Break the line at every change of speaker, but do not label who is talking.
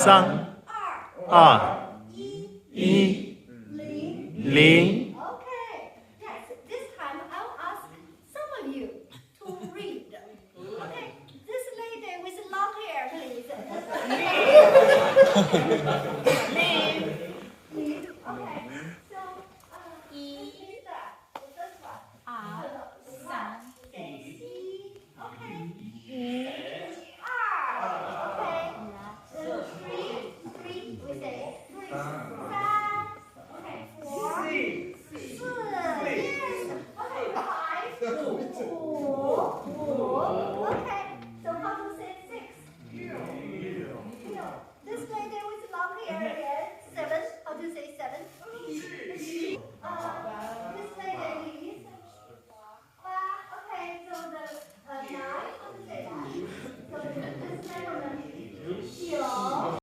三、二、一、零。
Okay. Yes. This time I'll ask some of you to read. Okay. This lady with long hair, please.